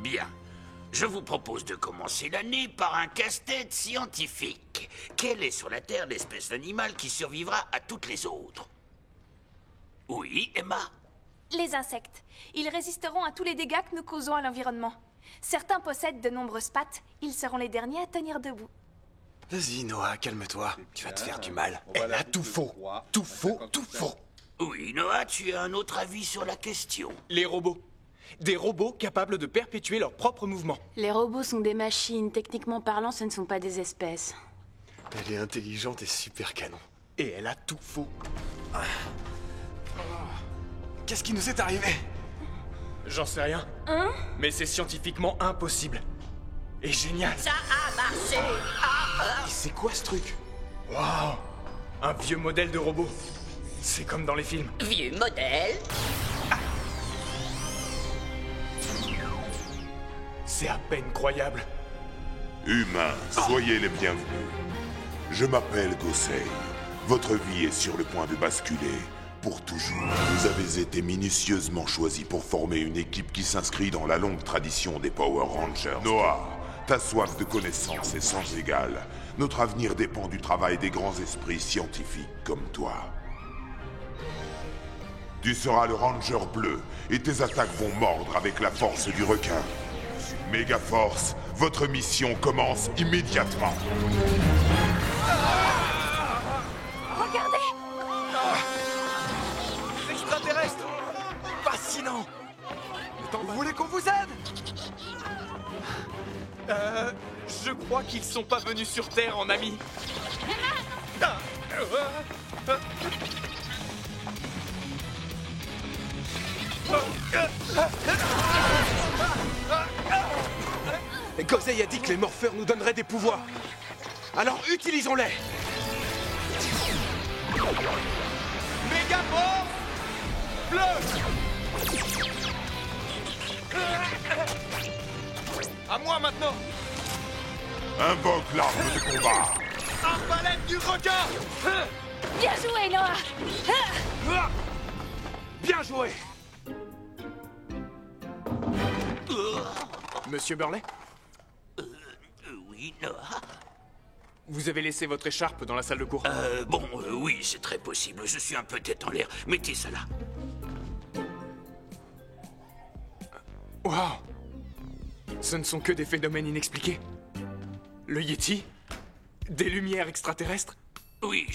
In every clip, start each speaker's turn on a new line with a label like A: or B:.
A: Bien. Je vous propose de commencer l'année par un casse-tête scientifique. Quelle est sur la Terre l'espèce d'animal qui survivra à toutes les autres? Oui, Emma?
B: Les insectes. Ils résisteront à tous les dégâts que nous causons à l'environnement. Certains possèdent de nombreuses pattes. Ils seront les derniers à tenir debout.
C: Vas-y, Noah, calme-toi. Tu vas te faire du mal. Elle a tout faux. Tout faux, tout faux.
A: Oui, Noah, tu as un autre avis sur la question?
C: Les robots. Des robots capables de perpétuer leur propre mouvement.
D: Les robots sont des machines. Techniquement parlant, ce ne sont pas des espèces.
C: Elle est intelligente et super canon. Et elle a tout faux. Qu'est-ce qui nous est arrivé? J'en sais rien.
D: Hein?
C: Mais c'est scientifiquement impossible. Et génial.
A: Ça a marché!
C: Et c'est quoi ce truc? Waouh! Un vieux modèle de robot. C'est comme dans les films.
E: Vieux modèle.
C: C'est à peine croyable.
F: Humains, soyez les bienvenus. Je m'appelle Gosei. Votre vie est sur le point de basculer. Pour toujours. Vous avez été minutieusement choisis pour former une équipe qui s'inscrit dans la longue tradition des Power Rangers. Noah, ta soif de connaissance est sans égale. Notre avenir dépend du travail des grands esprits scientifiques comme toi. Tu seras le Ranger bleu et tes attaques vont mordre avec la force du requin. Méga Force, votre mission commence immédiatement.
B: Regardez!
C: Extraterrestre! Fascinant! Vous voulez qu'on vous aide? Je crois qu'ils sont pas venus sur Terre en amis. Gosei a dit que les morpheurs nous donneraient des pouvoirs. Alors utilisons-les! Méga Force bleu! À moi maintenant!
F: Invoque l'arme de combat.
C: Arbalète du requin!
B: Bien joué, Noah!
C: Bien joué! Monsieur Burley?
A: Oui, Noah?
C: Vous avez laissé votre écharpe dans la salle de cours.
A: Oui, c'est très possible. Je suis un peu tête en l'air. Mettez ça là.
C: Waouh! Ce ne sont que des phénomènes inexpliqués. Le Yeti? Des lumières extraterrestres?
A: Oui,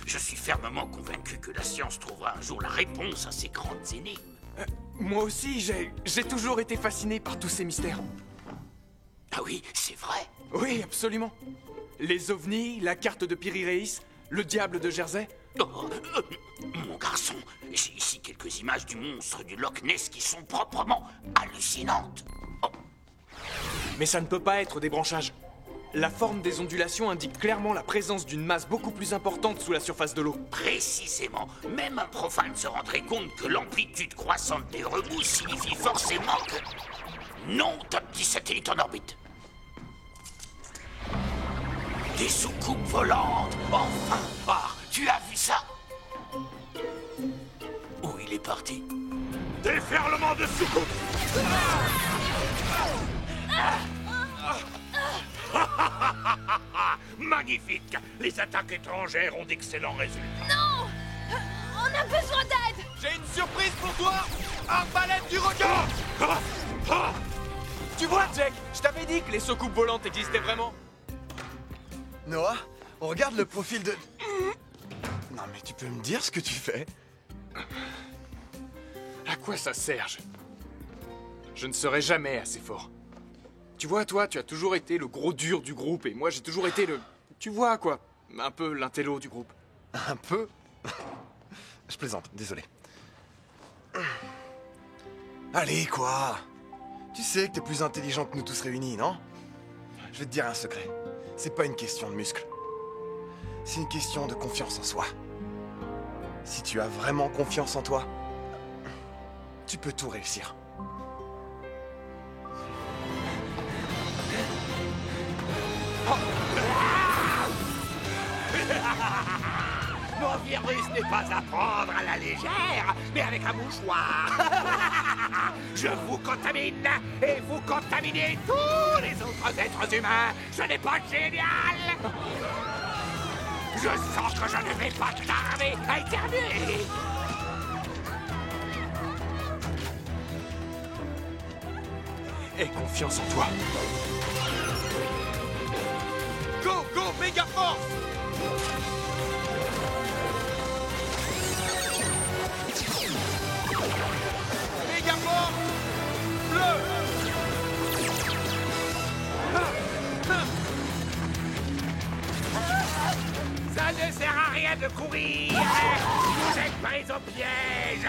A: je suis fermement convaincu que la science trouvera un jour la réponse à ces grandes énigmes.
C: Moi aussi, j'ai toujours été fasciné par tous ces mystères.
A: Ah oui, c'est vrai.
C: Oui, absolument. Les ovnis, la carte de Piri-Reis, le diable de Jersey.
A: Oh, mon garçon, j'ai ici quelques images du monstre du Loch Ness qui sont proprement hallucinantes. Oh,
C: Mais ça ne peut pas être des branchages. La forme des ondulations indique clairement la présence d'une masse beaucoup plus importante sous la surface de l'eau.
A: précisément, même un profane se rendrait compte que l'amplitude croissante des remous signifie forcément que... Non, top 10 satellites en orbite. Des soucoupes volantes, enfin. Ah, tu as vu ça? Où il est parti? Déferlement de soucoupes. Magnifique. Les attaques étrangères ont d'excellents résultats.
B: Non! On a besoin d'aide!
C: J'ai une surprise pour toi! Arbalète du requin! Tu vois, Jack, je t'avais dit que les soucoupes volantes existaient vraiment.
G: Noah, on regarde le profil de... Non mais tu peux me dire ce que tu fais?
C: À quoi ça sert, je ne serai jamais assez fort. Tu vois, toi, tu as toujours été le gros dur du groupe, et moi, j'ai toujours été le... Tu vois, quoi, un peu l'intello du groupe.
G: Un peu? Je plaisante, désolé. Allez, quoi? Tu sais que t'es plus intelligent que nous tous réunis, non? Je vais te dire un secret. C'est pas une question de muscles. C'est une question de confiance en soi. Si tu as vraiment confiance en toi, tu peux tout réussir.
A: Non, virus n'est pas à prendre à la légère, mais avec un mouchoir. Je vous contamine et vous contaminez tous les autres êtres humains. Je n'ai pas de génial. Je sens que je ne vais pas tarder à éternuer.
C: Aie confiance en toi.
G: Go, go, méga force! Méga force! Bleu!
A: Ça ne sert à rien de courir. Vous êtes pris au piège.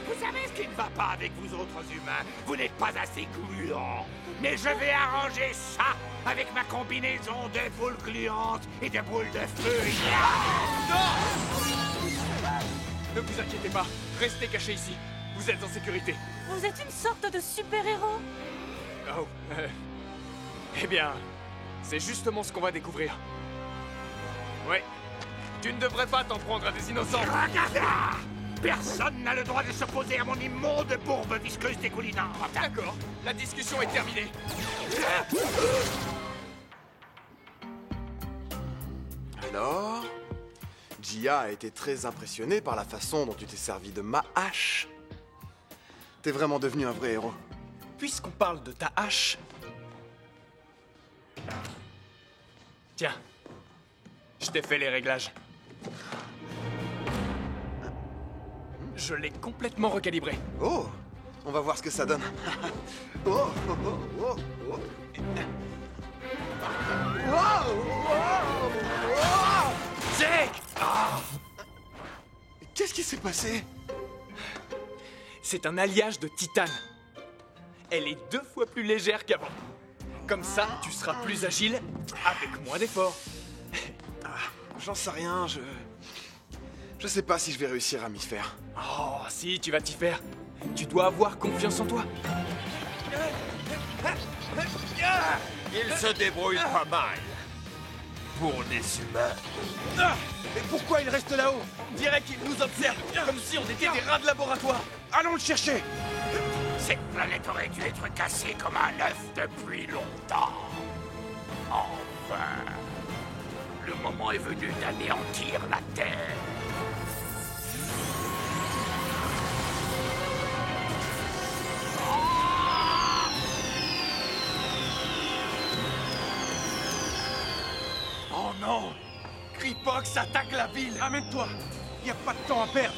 A: Vous savez ce qui ne va pas avec vous autres humains? Vous n'êtes pas assez gluants. Mais je vais arranger ça avec ma combinaison de boules gluantes et de boules de feu.
C: Ne vous inquiétez pas, restez cachés ici. Vous êtes en sécurité.
D: Vous êtes une sorte de super-héros.
C: Oh, eh bien, c'est justement ce qu'on va découvrir. Ouais, tu ne devrais pas t'en prendre à des innocents.
A: Regarde là! Personne n'a le droit de s'opposer à mon immonde bourbe visqueuse dégoulinante.
C: D'accord, la discussion est terminée.
G: Alors, Jia a été très impressionné par la façon dont tu t'es servi de ma hache. T'es vraiment devenu un vrai héros.
C: Puisqu'on parle de ta hache... Tiens, je t'ai fait les réglages. Je l'ai complètement recalibré.
G: Oh, on va voir ce que ça donne. Oh, oh, oh, oh, oh. Oh, oh, oh.
C: Jake!
G: Qu'est-ce qui s'est passé?
C: C'est un alliage de titane. Elle est 2 fois plus légère qu'avant. Comme ça, tu seras plus agile avec moins d'efforts.
G: J'en sais rien, je sais pas si je vais réussir à m'y faire.
C: Oh, si, tu vas t'y faire. Tu dois avoir confiance en toi.
A: Il se débrouille pas mal. Pour des humains.
G: Mais pourquoi il reste là-haut?
C: On dirait qu'il nous observe, comme si on était des rats de laboratoire.
G: Allons le chercher!
A: Cette planète aurait dû être cassée comme un œuf depuis longtemps. Enfin, le moment est venu d'anéantir la Terre.
C: Oh non! Kripox attaque la ville!
G: Amène-toi! Y a pas de temps à perdre!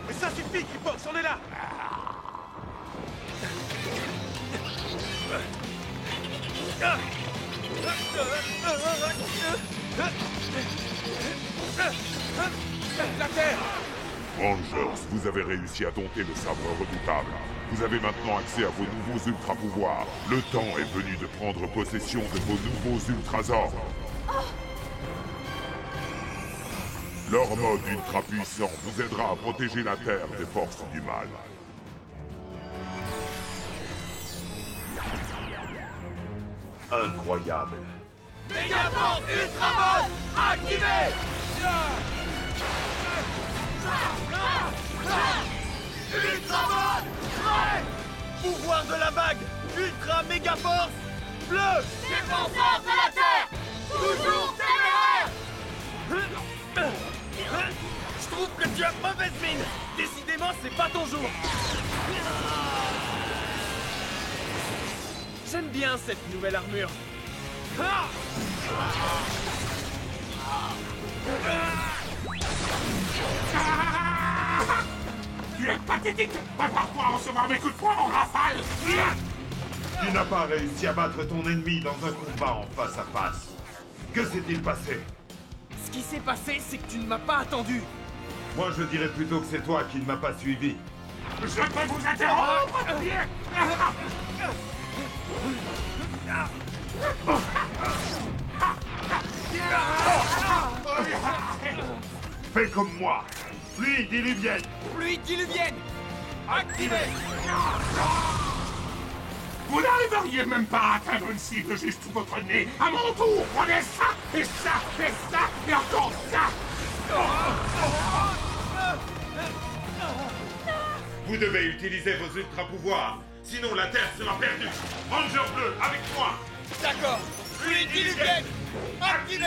G: Mais ça suffit, Kripox, on est là! La Terre!
F: Rangers, vous avez réussi à dompter le sabre redoutable. Vous avez maintenant accès à vos nouveaux ultra-pouvoirs. Le temps est venu de prendre possession de vos nouveaux ultra-ordres. Leur mode ultra-puissant vous aidera à protéger la Terre des forces du mal. Incroyable.
A: Mégaforce Ultramode activé! Ultramode prêt!
G: Pouvoir de la vague! Ultra méga force! Bleu!
A: Défenseur de la Terre! Toujours téméraire!
G: Je trouve que tu as mauvaise mine! Décidément, c'est pas ton jour! J'aime bien cette nouvelle armure.
A: Tu es pathétique! Prépare-toi à recevoir mes coups de poing en rafale!
F: Tu n'as pas réussi à battre ton ennemi dans un combat en face à face. Que s'est-il passé?
C: Ce qui s'est passé, c'est que tu ne m'as pas attendu.
F: Moi, je dirais plutôt que c'est toi qui ne m'as pas suivi.
A: Je peux vous interrompre!
E: Fais comme moi. Fluide diluvienne.
A: Fluide diluvienne. Activé.
E: Vous n'arriveriez même pas à atteindre une cible juste sous votre nez. À mon tour, prenez ça, et ça, et ça, et encore ça. Vous devez utiliser vos ultra-pouvoirs, sinon la Terre sera perdue. Ranger bleu, avec moi.
A: D'accord. Fluide diluvienne. Activé.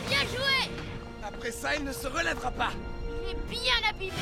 H: Bien joué!
A: Après ça, il ne se relèvera pas.
H: Il est bien abîmé!